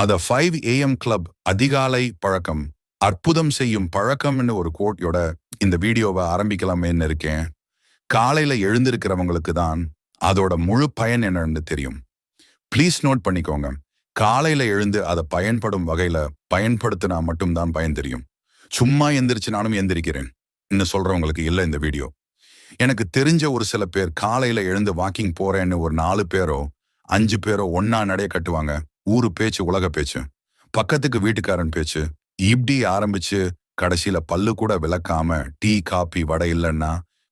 அத 5 AM club அதிகாலை பழக்கம் அற்புதம் செய்யும் பழக்கம்னு ஒரு கோட்யோட இந்த வீடியோவை ஆரம்பிக்கலாமேன்னு இருக்கேன். காலையில எழுந்திருக்கிறவங்களுக்கு தான் அதோட முழு பயன் என்னன்னு தெரியும். ப்ளீஸ் நோட் பண்ணிக்கோங்க. காலையில எழுந்து அதை பயன்படும் வகையில பயன்படுத்தினா மட்டும்தான் பயன் தெரியும். சும்மா எந்திரிச்சு நானும் எந்திரிக்கிறேன் இன்னும் சொல்றவங்களுக்கு இல்ல இந்த வீடியோ. எனக்கு தெரிஞ்ச ஒரு சில பேர் காலையில எழுந்து வாக்கிங் போறேன்னு ஒரு 4 பேரோ 5 பேரோ ஒன்னா நடைய கட்டுவாங்க. ஊரு பேச்சு உலக பேச்சு, பக்கத்துக்கு வீட்டுக்காரன் பேச்சு, இப்படி ஆரம்பிச்சு கடைசியில பல்லு கூட விளக்காம டீ காபி வடை இல்லைன்னா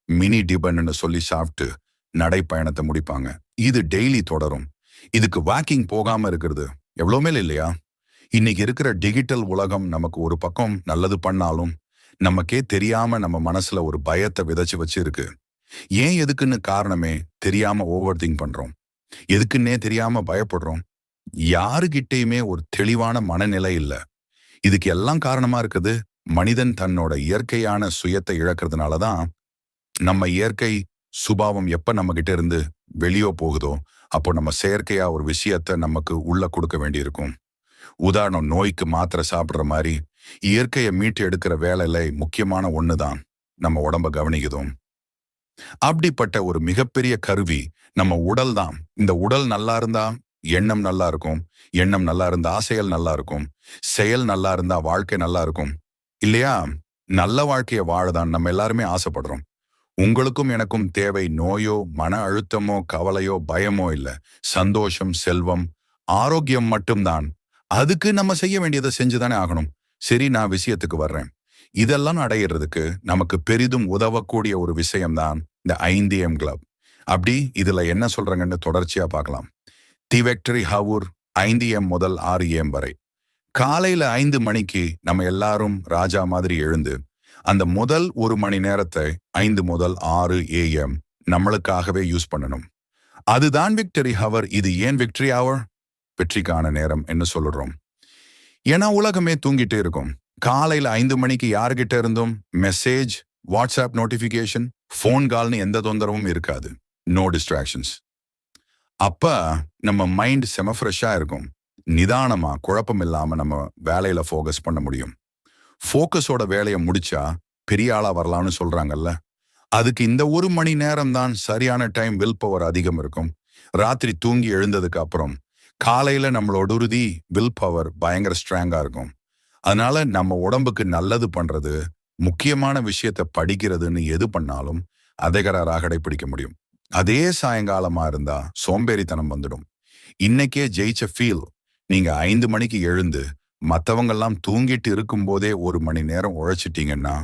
மினி டிபன்னு சொல்லி சாப்பிட்டு நடைப்பயணத்தை முடிப்பாங்க. இது டெய்லி தொடரும். இதுக்கு வாக்கிங் போகாம இருக்கிறது எவ்வளோ மேல் இல்லையா? இன்னைக்கு இருக்கிற டிஜிட்டல் உலகம் நமக்கு ஒரு பக்கம் நல்லது பண்ணாலும் நமக்கே தெரியாம நம்ம மனசுல ஒரு பயத்தை விதைச்சு வச்சிருக்கு. ஏன் எதுக்குன்னு காரணமே தெரியாம ஓவர் திங்க் பண்றோம். எதுக்குன்னே தெரியாம பயப்படுறோம். யாருகிட்டயுமே ஒரு தெளிவான மனநிலை இல்ல. இதுக்கு எல்லாம் காரணமா இருக்குது மனிதன் தன்னோட இயற்கையான சுயத்தை இழக்கிறதுனாலதான். நம்ம இயற்கை சுபாவம் எப்ப நம்ம கிட்ட இருந்து வெளியோ போகுதோ அப்போ நம்ம செயற்கையா ஒரு விஷயத்த நமக்கு உள்ள கொடுக்க வேண்டியிருக்கும். உதாரணம், நோய்க்கு மாத்திரை சாப்பிடுற மாதிரி இயற்கையை மீட்டு எடுக்கிற வேலையில முக்கியமான ஒண்ணுதான் நம்ம உடம்ப கவனிக்குதும். அப்படிப்பட்ட ஒரு மிகப்பெரிய கருவி நம்ம உடல் தான். இந்த உடல் நல்லா இருந்தா எண்ணம் நல்லா இருக்கும், எண்ணம் நல்லா இருந்தா செயல் நல்லா இருக்கும், செயல் நல்லா இருந்தா வாழ்க்கை நல்லா இருக்கும் இல்லையா? நல்ல வாழ்க்கைய வாழதான் நம்ம எல்லாருமே ஆசைப்படுறோம். உங்களுக்கும் எனக்கும் தேவை நோயோ மன அழுத்தமோ கவலையோ பயமோ இல்ல, சந்தோஷம், செல்வம், ஆரோக்கியம் மட்டும்தான். அதுக்கு நம்ம செய்ய வேண்டியதை செஞ்சுதானே ஆகணும். சரி, நான் விஷயத்துக்கு வர்றேன். இதெல்லாம் அடையிறதுக்கு நமக்கு பெரிதும் உதவக்கூடிய ஒரு விஷயம்தான் இந்த 5 AM கிளப். அப்படி இதுல என்ன சொல்றாங்கன்னு தொடர்ச்சியா பார்க்கலாம். தி விக்டரி ஹவர் 5 AM முதல் 6 AM வரை. காலையில 5 மணிக்கு நம்ம எல்லாரும் ராஜா மாதிரி எழுந்து அந்த முதல் 1 மணி நேரத்தை 5 முதல் 6 AM நம்மளுக்காகவே யூஸ் பண்ணணும். அதுதான் விக்டரி ஹவர். இது ஏன் விக்டரி ஹவர்? வெற்றிக்கான நேரம் என்ன சொல்லுறோம். ஏன்னா உலகமே தூங்கிட்டே இருக்கும். காலையில 5 மணிக்கு யாருகிட்ட இருந்தும் மெசேஜ், வாட்ஸ்அப் நோட்டிபிகேஷன், போன் கால்னு எந்த தொந்தரவும் இருக்காது. No distractions. அப்ப நம்ம மைண்ட் செம ஃப்ரெஷ்ஷா இருக்கும். நிதானமா குழப்பம் இல்லாம நம்ம வேலையில ஃபோக்கஸ் பண்ண முடியும். ஃபோக்கஸோட வேலையை முடிச்சா பெரிய ஆளா வரலாம்னு சொல்றாங்கல்ல, அதுக்கு இந்த 1 மணி நேரம் தான் சரியான டைம். வில் பவர் அதிகம் இருக்கும். ராத்திரி தூங்கி எழுந்ததுக்கு அப்புறம் காலையில நம்மளோட உறுதி வில் பவர் பயங்கர ஸ்ட்ராங்கா இருக்கும். அதனால நம்ம உடம்புக்கு நல்லது பண்றது, முக்கியமான விஷயத்த படிக்கிறதுன்னு எது பண்ணாலும் அதிகராக கடைபிடிக்க முடியும். அதே சாயங்காலமா இருந்தா சோம்பேறித்தனம் வந்துடும். இன்னைக்கே ஜெயிச்ச ஃபீல். நீங்க 5 மணிக்கு எழுந்து மற்றவங்கெல்லாம் தூங்கிட்டு இருக்கும் போதே 1 மணி நேரம் உழைச்சிட்டீங்கன்னா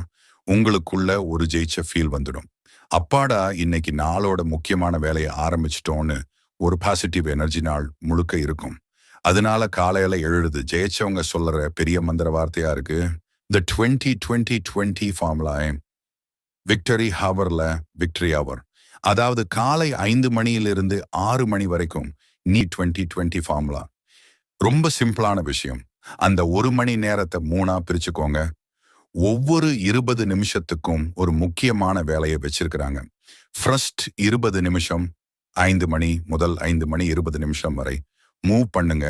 உங்களுக்குள்ள ஒரு ஜெயிச்ச ஃபீல் வந்துடும். அப்பாடா, இன்னைக்கு நாளோட முக்கியமான வேலையை ஆரம்பிச்சிட்டோன்னு ஒரு பாசிட்டிவ் எனர்ஜி நாள் முழுக்க இருக்கும். அதனால காலையில எழுது ஜெயிச்சவங்க சொல்ற பெரிய மந்திர வார்த்தையா இருக்கு. த 20-20-20 ஃபார்முலா. விக்டரி ஹவர்ல விக்டரி ஹவர், அதாவது காலை 5 மணியிலிருந்து 6 மணி வரைக்கும் நீ 20-20 ஃபார்முலா. ரொம்ப சிம்பிளான விஷயம். அந்த 1 மணி நேரத்தை 3ஆ பிரிச்சுக்கோங்க. ஒவ்வொரு 20 நிமிஷத்துக்கும் ஒரு முக்கியமான வேலையை வச்சிருக்கிறாங்க. ஃபர்ஸ்ட் 20 நிமிஷம் 5 மணி முதல் 5 மணி 20 நிமிஷம் வரை மூவ் பண்ணுங்க.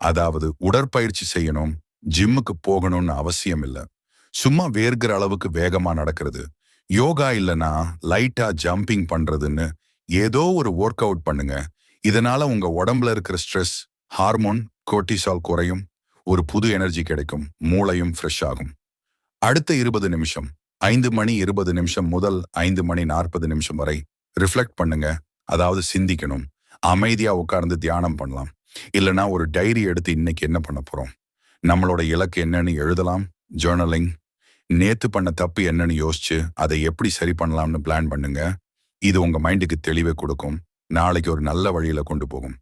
அதாவது உடற்பயிற்சி செய்யணும், ஜிம்முக்கு போகணும்னு அவசியம் இல்லை. சும்மா வேர்கிற அளவுக்கு வேகமா நடக்கிறது, யோகா இல்லைன்னா லைட்டா ஜம்பிங் பண்றதுன்னு ஏதோ ஒரு ஒர்க் அவுட் பண்ணுங்க. இதனால உங்க உடம்புல இருக்கிற ஸ்ட்ரெஸ் ஹார்மோன் கோர்டிசால் குறையும், ஒரு புது எனர்ஜி கிடைக்கும், மூளையும் ஃப்ரெஷ் ஆகும். அடுத்த 20 நிமிஷம் 5 மணி 20 நிமிஷம் முதல் 5 மணி 40 நிமிஷம் வரை ரிஃப்ளெக்ட் பண்ணுங்க. அதாவது சிந்திக்கணும். அமைதியா உட்கார்ந்து தியானம் பண்ணலாம். இல்லைன்னா ஒரு டைரி எடுத்து இன்னைக்கு என்ன பண்ண போறோம், நம்மளோட இலக்கு என்னன்னு எழுதலாம். ஜேர்னலிங். நேத்து பண்ண தப்பு என்னன்னு யோசிச்சு அதை எப்படி சரி பண்ணலாம்னு பிளான் பண்ணுங்க. இது உங்க மைண்டுக்கு தெளிவை கொடுக்கும், நாளைக்கு ஒரு நல்ல வழியில கொண்டு போகும்.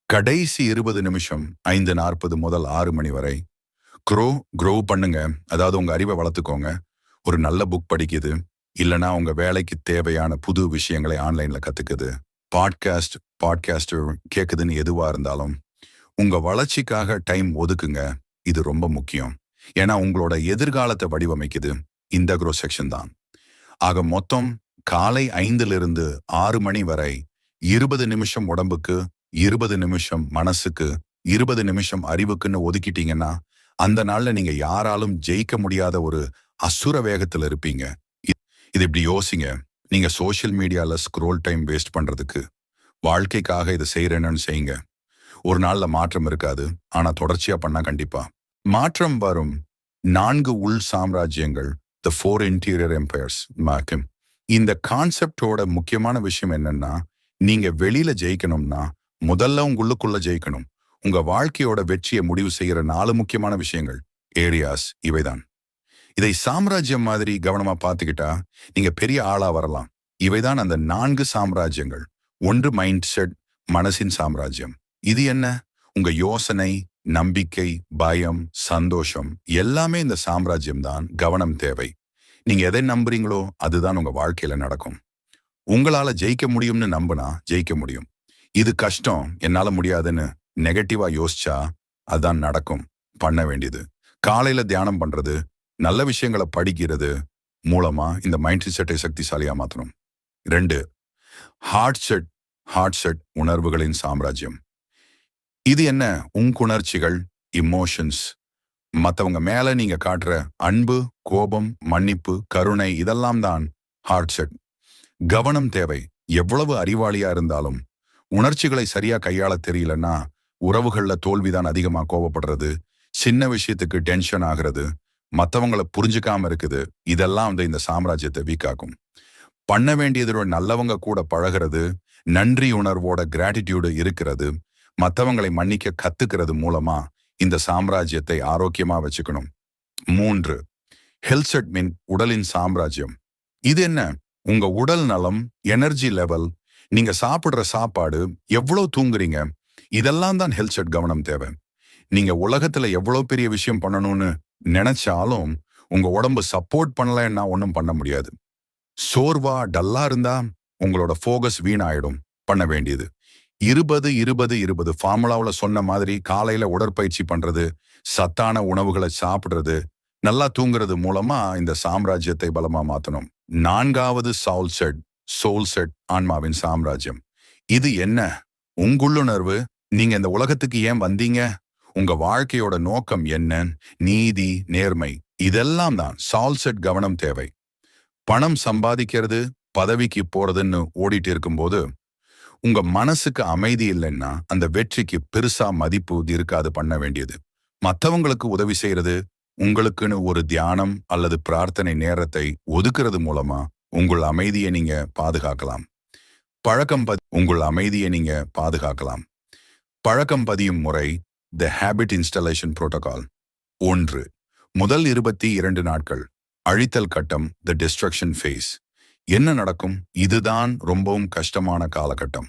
கடைசி 20 நிமிஷம் 5:40 முதல் 6 மணி வரை க்ரோ பண்ணுங்க. அதாவது உங்க அறிவை வளர்த்துக்கோங்க. ஒரு நல்ல புக் படிக்குது, இல்லைன்னா உங்க வேலைக்கு தேவையான புது விஷயங்களை ஆன்லைன்ல கத்துக்குது, பாட்காஸ்ட் கேக்குதுன்னு எதுவா இருந்தாலும் உங்க வளர்ச்சிக்காக டைம் ஒதுக்குங்க. இது ரொம்ப முக்கியம். ஏன்னா உங்களோட எதிர்காலத்தை வடிவமைக்குது இந்த க்ரோ செக்ஷன் தான். ஆக மொத்தம் காலை 5லிருந்து 6 மணி வரை 20 நிமிஷம் உடம்புக்கு, 20 நிமிஷம் மனசுக்கு, 20 நிமிஷம் அறிவுக்குன்னு ஒதுக்கிட்டீங்கன்னா அந்த நாள்ல நீங்க யாராலும் ஜெயிக்க முடியாத ஒரு அசுர வேகத்துல இருப்பீங்க. இது இப்படி யோசிங்க. நீங்க சோஷியல் மீடியால ஸ்க்ரோல் டைம் வேஸ்ட் பண்றதுக்கு வாழ்க்கைக்காக இதை செய்யறேன்னு செய்யுங்க. ஒரு நாள்ல மாற்றம் இருக்காது, ஆனா தொடர்ச்சியா பண்ணா கண்டிப்பா மாற்றம் வரும். 4 உள் சாம்ராஜ்யங்கள், த 4 இன்டீரியர் எம்பையர்ஸ் மார்க்கம். இந்த கான்செப்டோட முக்கியமான விஷயம் என்னன்னா, நீங்க வெளியில ஜெயிக்கணும்னா முதல்ல உங்களுக்குள்ள ஜெயிக்கணும். உங்க வாழ்க்கையோட வெற்றியை முடிவு செய்யற 4 முக்கியமான விஷயங்கள், ஏரியாஸ் இவைதான். இதை சாம்ராஜ்யம் மாதிரி கவனமா பார்த்துக்கிட்டா நீங்க பெரிய ஆளா வரலாம். இவைதான் அந்த 4 சாம்ராஜ்யங்கள். 1 மைண்ட் செட், மனசின் சாம்ராஜ்யம். இது என்ன? உங்க யோசனை, நம்பிக்கை, பயம், சந்தோஷம் எல்லாமே இந்த சாம்ராஜ்யம் தான். கவனம் தேவை. நீங்க எதை நம்புறீங்களோ அதுதான் உங்க வாழ்க்கையில நடக்கும். உங்களால ஜெயிக்க முடியும்னு நம்பினா ஜெயிக்க முடியும். இது கஷ்டம், என்னால முடியாதுன்னு நெகட்டிவா யோசிச்சா அதான் நடக்கும். பண்ண வேண்டியது காலையில தியானம் பண்றது, நல்ல விஷயங்களை படிக்கிறது மூலமா இந்த மைண்ட் செட்டை சக்திசாலியா மாத்தணும். 2 ஹார்ட் செட். ஹார்ட் செட் உணர்வுகளின் சாம்ராஜ்யம். இது என்ன? உணர்ச்சிகள், இமோஷன்ஸ், மத்தவங்க மேல நீங்க காட்டுற அன்பு, கோபம், மன்னிப்பு, கருணை இதெல்லாம் தான் ஹார்ட் செட். கவனம் தேவை. எவ்வளவு அறிவாளியா இருந்தாலும் உணர்ச்சிகளை சரியா கையாள தெரியலன்னா உறவுகள்ல தோல்விதான். அதிகமா கோபப்படுறது, சின்ன விஷயத்துக்கு டென்ஷன் ஆகிறது, மத்தவங்களை புரிஞ்சுக்காம இருக்குது, இதெல்லாம் இந்த சாம்ராஜ்யத்தை வீக்காக்கும். பண்ண வேண்டியதோட நல்லவங்க கூட பழகிறது, நன்றி உணர்வோட கிராட்டிடியூடு இருக்கிறது, மத்தவங்களை மன்னிக்க கத்துக்கிறது மூலமா இந்த சாம்ராஜ்யத்தை ஆரோக்கியமா வச்சுக்கணும். 3 ஹெல்த் செட் மீன் உடலின் சாம்ராஜ்யம். இது என்ன? உங்க உடல் நலம், எனர்ஜி லெவல், நீங்க சாப்பிடுற சாப்பாடு, எவ்வளவு தூங்குறீங்க, இதெல்லாம் தான் ஹெல்த் செட். கவனம் தேவை. நீங்க உலகத்துல எவ்வளவு பெரிய விஷயம் பண்ணணும்னு நினைச்சாலும் உங்க உடம்பு சப்போர்ட் பண்ணலன்னா ஒன்றும் பண்ண முடியாது. சோர்வா டல்லா இருந்தா உங்களோட ஃபோகஸ் வீணாயிடும். பண்ண வேண்டியது 20-20-20 ஃபார்முலாவில் சொன்ன மாதிரி காலையில உடற்பயிற்சி பண்றது, சத்தான உணவுகளை சாப்பிடுறது, நல்லா தூங்குறது மூலமா இந்த சாம்ராஜ்யத்தை பலமா மாத்தணும். 4வது சோல் செட் ஆன்மாவின் சாம்ராஜ்யம். இது என்ன? உங்களுணர்வு. நீங்க இந்த உலகத்துக்கு ஏன் வந்தீங்க? உங்க வாழ்க்கையோட நோக்கம் என்ன? நீதி, நேர்மை, இதெல்லாம் தான் சால் செட். கவனம் தேவை. பணம் சம்பாதிக்கிறது, பதவிக்கு போறதுன்னு ஓடிட்டு இருக்கும்போது உங்க மனசுக்கு அமைதி இல்லைன்னா அந்த வெற்றிக்கு பெருசா மதிப்பு இருக்காது. பண்ண வேண்டியது மற்றவங்களுக்கு உதவி செய்யறது, உங்களுக்குன்னு ஒரு தியானம் அல்லது பிரார்த்தனை நேரத்தை ஒதுக்குறது மூலமா உங்கள் அமைதியை நீங்க பாதுகாக்கலாம். உங்கள் அமைதியை நீங்க பாதுகாக்கலாம். பழக்கம் பதியும் முறை, த ஹேபிட் இன்ஸ்டாலேஷன் புரோட்டோகால். 1 முதல் 22 நாட்கள் அழித்தல் கட்டம், த டிஸ்ட்ரக்ஷன் ஃபேஸ். என்ன நடக்கும்? இதுதான் ரொம்பவும் கஷ்டமான காலகட்டம்.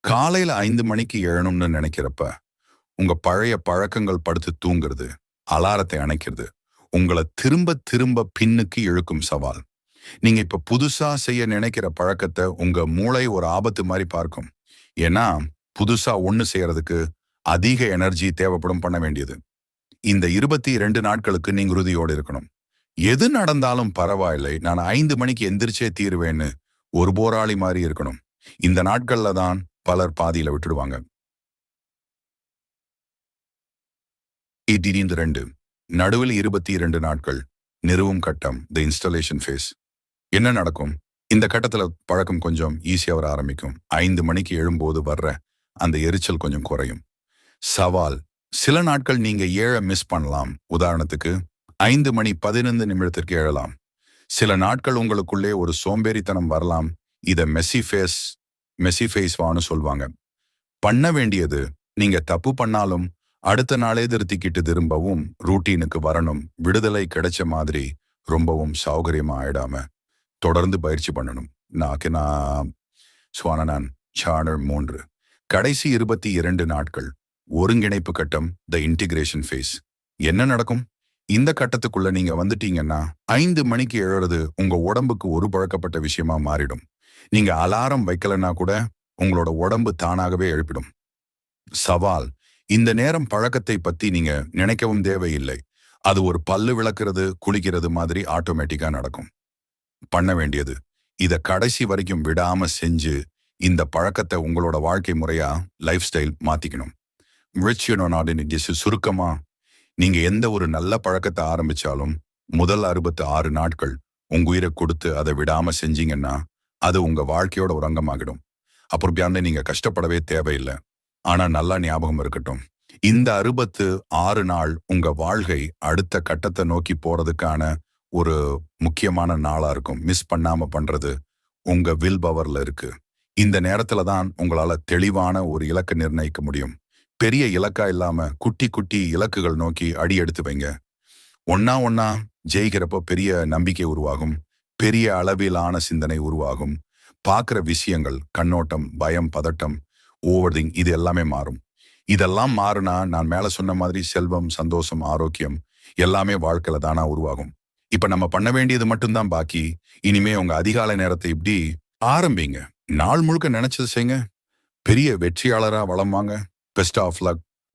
காலையில 5 மணிக்கு எழணும்னு நினைக்கிறப்ப உங்க பழைய பழக்கங்கள் படுத்து தூங்குறது, அலாரத்தை அணைக்கிறது உங்களை திரும்ப திரும்ப பின்னுக்கு இழுக்கும் சவால். நீங்க இப்ப புதுசா செய்ய நினைக்கிற பழக்கத்தை உங்க மூளை ஒரு ஆபத்து மாதிரி பார்க்கும். ஏன்னா புதுசா ஒண்ணு செய்யறதுக்கு அதிக எனர்ஜி தேவைப்படும். பண்ண வேண்டியது இந்த 22 நாட்களுக்கு நீங்க உறுதியோடு இருக்கணும். எது நடந்தாலும் பரவாயில்லை, நான் 5 மணிக்கு எந்திரிச்சே தீருவேன்னு ஒரு போராளி மாதிரி இருக்கணும். இந்த நாட்கள்ல தான் பலர் பாதியில விட்டுடுவாங்க. 2 நடுவில் 22 நாட்கள் நிறுவும் கட்டம், த இன்ஸ்டாலேஷன் ஃபேஸ். என்ன நடக்கும்? இந்த கட்டத்துல பழக்கம் கொஞ்சம் ஈஸியா வர ஆரம்பிக்கும். 5 மணிக்கு எழும்போது வர்ற அந்த எரிச்சல் கொஞ்சம் குறையும். சவால், சில நாட்கள் நீங்க மிஸ் பண்ணலாம். உதாரணத்துக்கு 5 மணி 15 நிமிடத்திற்கு எழலாம். சில நாட்கள் உங்களுக்குள்ளே ஒரு சோம்பேறித்தனம் வரலாம். இத மெஸ்ஸி ஃபேஸ் வான்னு சொல்வாங்க. பண்ண வேண்டியது, நீங்க தப்பு பண்ணாலும் அடுத்த நாளே திருத்திக்கிட்டு திரும்பவும் ரூட்டீனுக்கு வரணும். விடுதலை கிடைச்ச மாதிரி ரொம்பவும் சௌகரியமா ஆயிடாம தொடர்ந்து பயிற்சி பண்ணணும். ஸ்வானனான் சார்டர் 3 கடைசி 22 நாட்கள் ஒருங்கிணைப்பு கட்டம், த இன்டிகிரேஷன் ஃபேஸ். என்ன நடக்கும்? இந்த கட்டத்துக்குள்ள நீங்க வந்துட்டீங்கன்னா 5 மணிக்கு எழறது உங்க உடம்புக்கு ஒரு பழக்கப்பட்ட விஷயமா மாறிடும். நீங்க அலாரம் வைக்கலன்னா கூட உங்களோட உடம்பு தானாகவே எழுப்பிடும். சவால், இந்த நேரம் பழக்கத்தை பத்தி நீங்க நினைக்கவும் தேவையில்லை. அது ஒரு பல்லு விளக்குறது, குளிக்கிறது மாதிரி ஆட்டோமேட்டிக்கா நடக்கும். பண்ண வேண்டியது, இத கடைசி வரைக்கும் விடாம செஞ்சு இந்த பழக்கத்தை உங்களோட வாழ்க்கை முறையா, லைஃப் ஸ்டைல் மாத்திக்கணும். Rich you know not in it. சுருக்கமா, நீங்க எந்த ஒரு நல்ல பழக்கத்தை ஆரம்பிச்சாலும் முதல் 66 நாட்கள் உங்க உயிரை கொடுத்து அதை விடாம செஞ்சீங்கன்னா அது உங்க வாழ்க்கையோட ஒரு அங்கமாகிடும். அப்புறம் பியாண்டு நீங்க கஷ்டப்படவே தேவையில்லை. ஆனா நல்லா ஞாபகம் இருக்கட்டும், இந்த 66 நாள் உங்க வாழ்க்கை அடுத்த கட்டத்தை நோக்கி போறதுக்கான ஒரு முக்கியமான நாளா இருக்கும். மிஸ் பண்ணாம பண்றது உங்க வில் பவர்ல இருக்கு. இந்த நேரத்துல தான் உங்களால தெளிவான ஒரு இலக்கை நிர்ணயிக்க முடியும். பெரிய இலக்கா இல்லாம குட்டி குட்டி இலக்குகள் நோக்கி அடி எடுத்து வைங்க. ஒன்னா ஒன்னா ஜெயிக்கிறப்போ பெரிய நம்பிக்கை உருவாகும். பெரிய அளவிலான சிந்தனை உருவாகும். பார்க்குற விஷயங்கள், கண்ணோட்டம், பயம், பதட்டம், ஓவர்திங் இது எல்லாமே மாறும். இதெல்லாம் மாறுனா நான் மேல சொன்ன மாதிரி செல்வம், சந்தோஷம், ஆரோக்கியம் எல்லாமே வாழ்க்கையில தானா உருவாகும். இப்ப நம்ம பண்ண வேண்டியது மட்டும்தான் பாக்கி. இனிமே உங்க அதிகாலை நேரத்தை இப்படி ஆரம்பிங்க. நாள் முழுக்க நினைச்சது செய்யுங்க. பெரிய வெற்றியாளரா வலம் வாங்க. Best of luck.